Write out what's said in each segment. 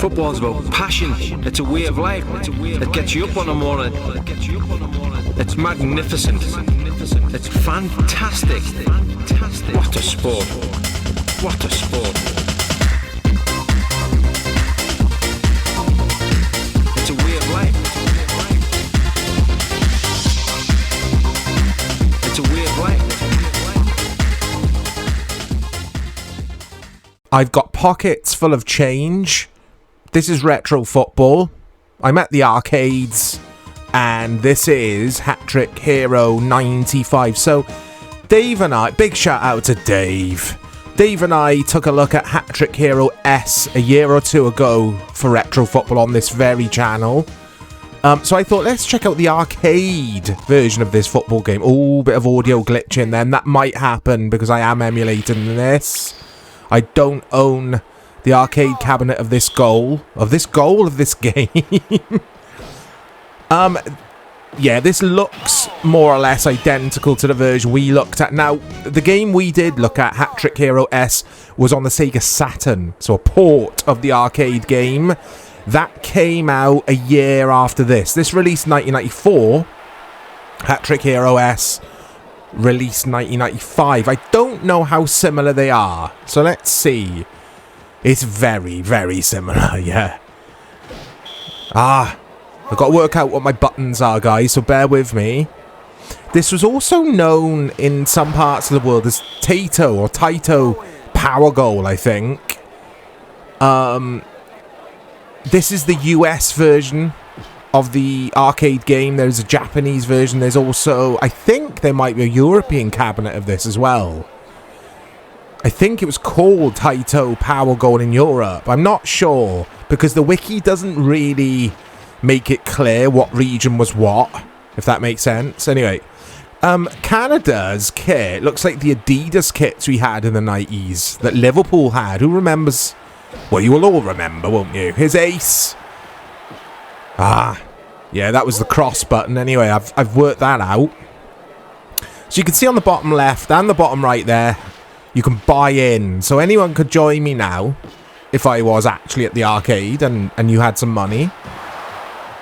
Football's about passion. It's a way of life. It gets you up on the morning. It's magnificent. It's fantastic. What a sport. What a sport. It's a way of life. It's a way of life. I've got pockets full of change. This is Retro Football. I'm at the arcades, and this is Hat Trick Hero 95. So, Dave and I, big shout out to Dave. Dave and I took a look at Hat Trick Hero S a year or two ago for Retro Football on this very channel. So I thought, let's check out the arcade version of this football game. Oh, bit of audio glitching then. That might happen because I am emulating this. I don't own the arcade cabinet of this game. Yeah, this looks more or less identical to the version we looked at. Now, the game we did look at, Hat Trick Hero S, was on the Sega Saturn, so a port of the arcade game. That came out a year after this. This released 1994. Hat Trick Hero S released 1995. I don't know how similar they are, so let's see. It's very, very similar, yeah. I've got to work out what my buttons are, guys, so bear with me. This was also known in some parts of the world as Taito Power Goal, I think. This is the US version of the arcade game. There's a Japanese version. There's also, I think there might be a European cabinet of this as well. I think it was called Taito Power Goal in Europe. I'm not sure, because the wiki doesn't really make it clear what region was what, if that makes sense. Anyway, Canada's kit looks like the Adidas kits we had in the 90s that Liverpool had. Who remembers? Well, you will all remember, won't you? Here's Ace. Yeah, that was the cross button. Anyway, I've worked that out. So you can see on the bottom left and the bottom right there, you can buy in. So anyone could join me now if I was actually at the arcade and you had some money.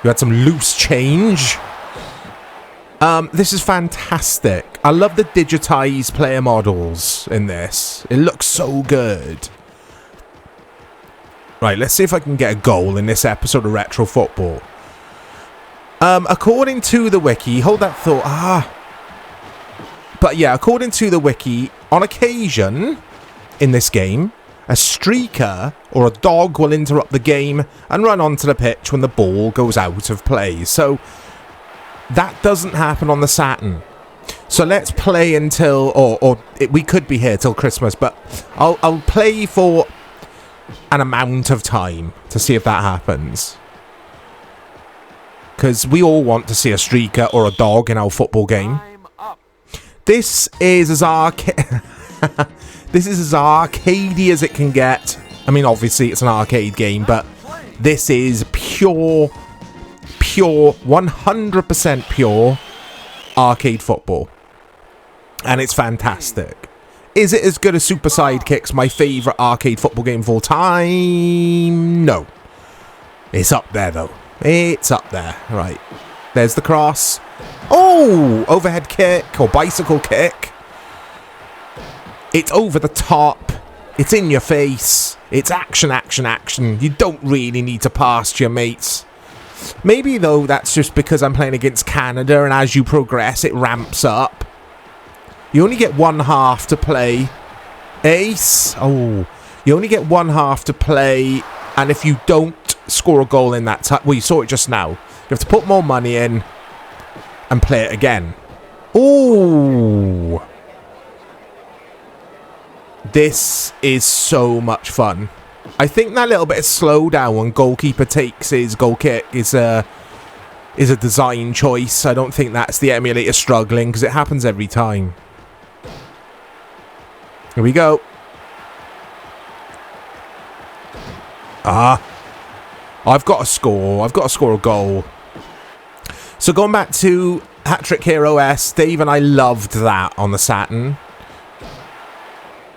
You had some loose change. This is fantastic. I love the digitized player models in this. It looks so good. Right, let's see if I can get a goal in this episode of Retro Football. According to the wiki, hold that thought. But yeah, according to the wiki, on occasion in this game, a streaker or a dog will interrupt the game and run onto the pitch when the ball goes out of play. So that doesn't happen on the Saturn. So let's play until, we could be here till Christmas, but I'll play for an amount of time to see if that happens. Because we all want to see a streaker or a dog in our football game. This is as this is as arcadey as it can get. I mean, obviously it's an arcade game, but this is pure, 100% pure arcade football. And it's fantastic. Is it as good as Super Sidekicks, my favourite arcade football game of all time? No. It's up there, though. It's up there. Right. There's the cross. Oh! Overhead kick or bicycle kick. It's over the top. It's in your face. It's action, action, action. You don't really need to pass to your mates. Maybe, though, that's just because I'm playing against Canada, and as you progress, it ramps up. You only get one half to play. Ace. Oh. You only get one half to play, and if you don't score a goal in that time... Well, you saw it just now. You have to put more money in and play it again. Ooh. This is so much fun. I think that little bit of slowdown when goalkeeper takes his goal kick is a design choice. I don't think that's the emulator struggling, because it happens every time. Here we go. I've got to score. I've got to score a goal. So going back to Hat Trick Hero S, Dave and I loved that on the Saturn.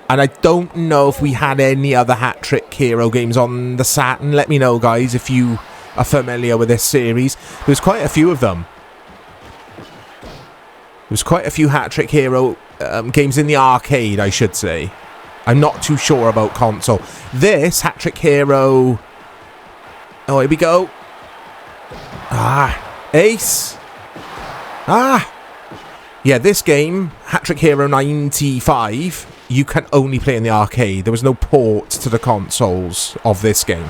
And I don't know if we had any other Hat Trick Hero games on the Saturn. Let me know, guys, if you are familiar with this series. There's quite a few of them. There's quite a few Hat Trick Hero games in the arcade, I should say. I'm not too sure about console. This Hat Trick Hero... Oh, here we go. Ace. Yeah, this game, Hat Trick Hero 95, you can only play in the arcade. There was no port to the consoles of this game.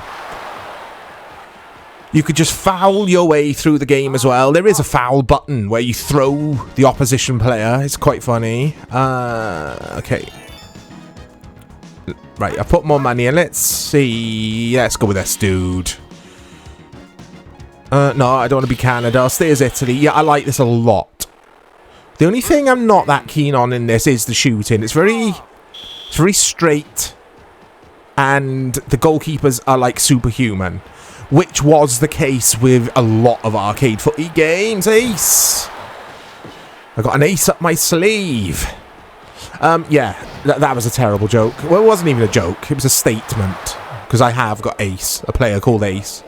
You could just foul your way through the game as well. There is a foul button where you throw the opposition player. It's quite funny. Okay. Right, I put more money in. Let's see. Let's go with this dude. No, I don't want to be Canada. I'll stay as Italy. Yeah, I like this a lot. The only thing I'm not that keen on in this is the shooting. It's very straight. And the goalkeepers are like superhuman. Which was the case with a lot of arcade footy games. Ace! I got an ace up my sleeve. Yeah, that was a terrible joke. Well, it wasn't even a joke. It was a statement. Because I have got Ace, a player called Ace.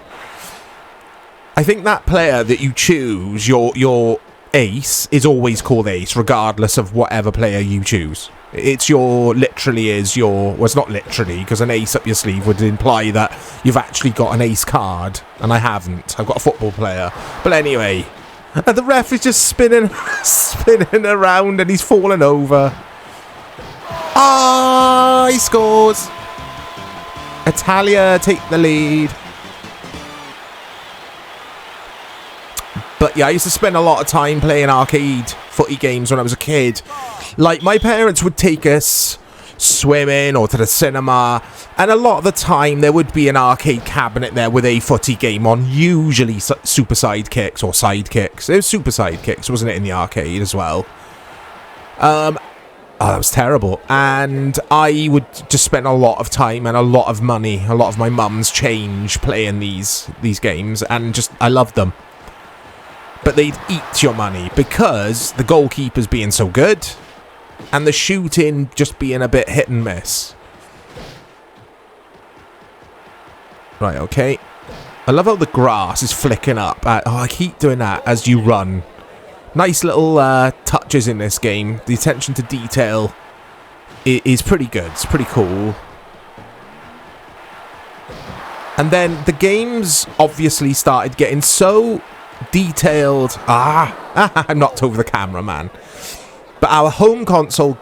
I think that player that you choose, your Ace, is always called Ace, regardless of whatever player you choose. It's literally is your... Well, it's not literally, because an ace up your sleeve would imply that you've actually got an ace card, and I haven't. I've got a football player. But anyway, the ref is just spinning around, and he's fallen over. He scores! Italia take the lead. But yeah, I used to spend a lot of time playing arcade footy games when I was a kid. Like, my parents would take us swimming or to the cinema, and a lot of the time there would be an arcade cabinet there with a footy game on, usually Super Sidekicks or Sidekicks. It was Super Sidekicks, wasn't it, in the arcade as well? Oh, that was terrible. And I would just spend a lot of time and a lot of money, a lot of my mum's change playing these games, and just, I loved them. But they'd eat your money because the goalkeepers being so good and the shooting just being a bit hit and miss. Right, okay. I love how the grass is flicking up. I keep doing that as you run. Nice little touches in this game. The attention to detail is pretty good. It's pretty cool. And then the games obviously started getting so... detailed. I knocked over the camera, man. But our home console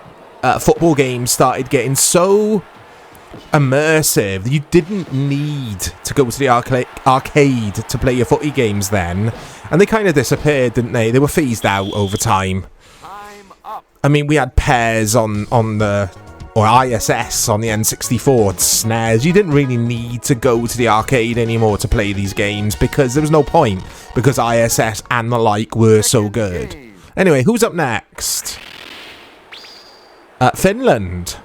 football games started getting so immersive that you didn't need to go to the arcade to play your footy games then. And they kind of disappeared, didn't they? They were phased out over time. I mean, we had Pairs on the... or ISS on the N64 SNES. You didn't really need to go to the arcade anymore to play these games because there was no point, because ISS and the like were so good. Anyway, who's up next? Finland.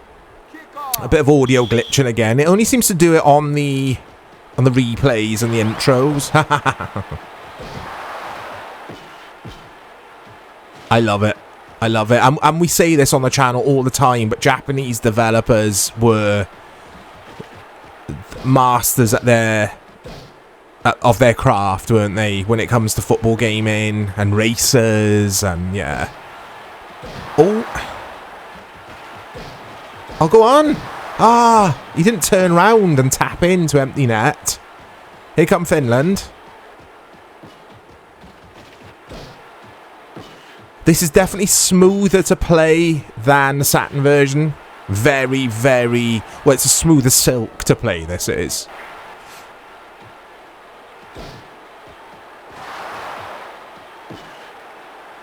A bit of audio glitching again. It only seems to do it on the replays and the intros. I love it. I love it. And we say this on the channel all the time, but Japanese developers were masters at of their craft, weren't they, when it comes to football gaming and racers and yeah. Oh, go on. He didn't turn round and tap into empty net. Here come Finland. This is definitely smoother to play than the Saturn version. Very, very... Well, it's a smoother silk to play, this is.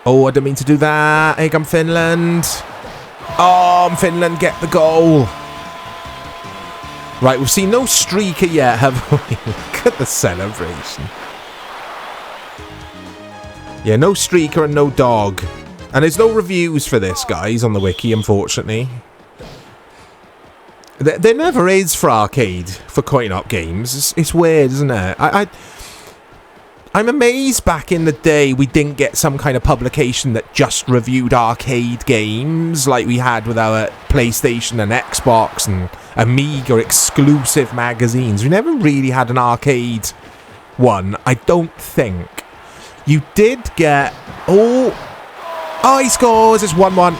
Oh, I didn't mean to do that. Here come Finland. Oh, Finland get the goal. Right, we've seen no streaker yet, have we? Look at the celebration. Yeah, no streaker and no dog. And there's no reviews for this, guys, on the wiki, unfortunately. There never is for arcade, for coin-op games. It's weird, isn't it? I'm amazed back in the day we didn't get some kind of publication that just reviewed arcade games like we had with our PlayStation and Xbox and Amiga exclusive magazines. We never really had an arcade one, I don't think. You did get... Oh, he scores. It's 1-1.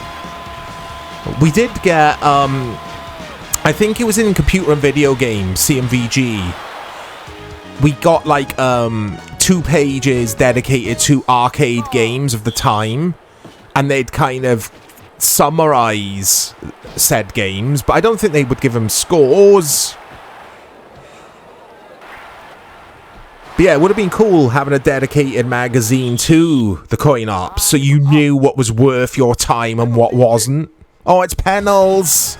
We did get... I think it was in computer and video games, CMVG. We got like 2 pages dedicated to arcade games of the time, and they'd kind of summarize said games, but I don't think they would give them scores. But yeah, it would have been cool having a dedicated magazine to the coin ops, so you knew what was worth your time and what wasn't. Oh, it's penals!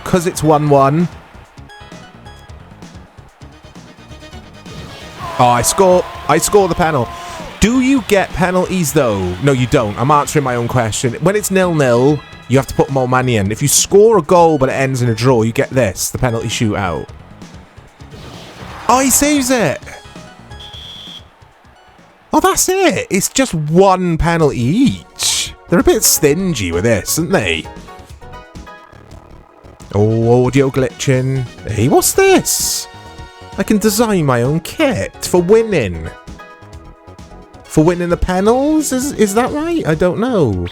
Because it's 1-1. Oh, I score the penalty. Do you get penalties, though? No, you don't. I'm answering my own question. When it's 0-0, you have to put more money in. If you score a goal but it ends in a draw, you get this, the penalty shootout. Oh, he saves it. Oh, that's it. It's just 1 penalty each. They're a bit stingy with this, aren't they? Oh, audio glitching. Hey, what's this? I can design my own kit for winning. For winning the panels? Is that right? I don't know.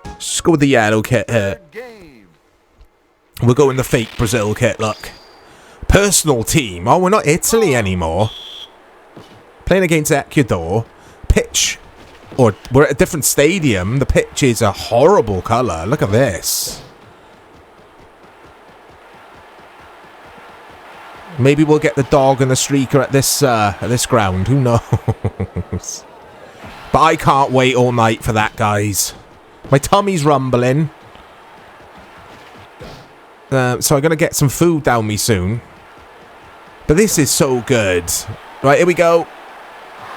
Let's go with the yellow kit here. We'll go in the fake Brazil kit, look. Personal team. Oh, we're not Italy anymore. Playing against Ecuador. Pitch. Or we're at a different stadium. The pitch is a horrible colour. Look at this. Maybe we'll get the dog and the streaker at this ground. Who knows? But I can't wait all night for that, guys. My tummy's rumbling. So I'm going to get some food down me soon. But this is so good. Right, here we go.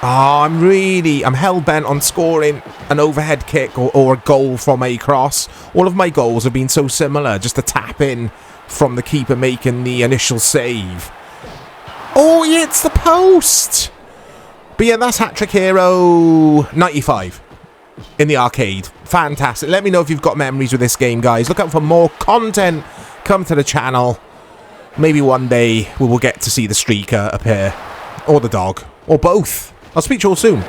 Oh, I'm hell-bent on scoring an overhead kick or a goal from a cross. All of my goals have been so similar. Just a tap in from the keeper making the initial save. Oh, he hits the post! But yeah, that's Hat Trick Hero 95 in the arcade. Fantastic. Let me know if you've got memories with this game, guys. Look out for more content. Come to the channel. Maybe one day we will get to see the streaker appear. Or the dog. Or both. I'll speak to you all soon.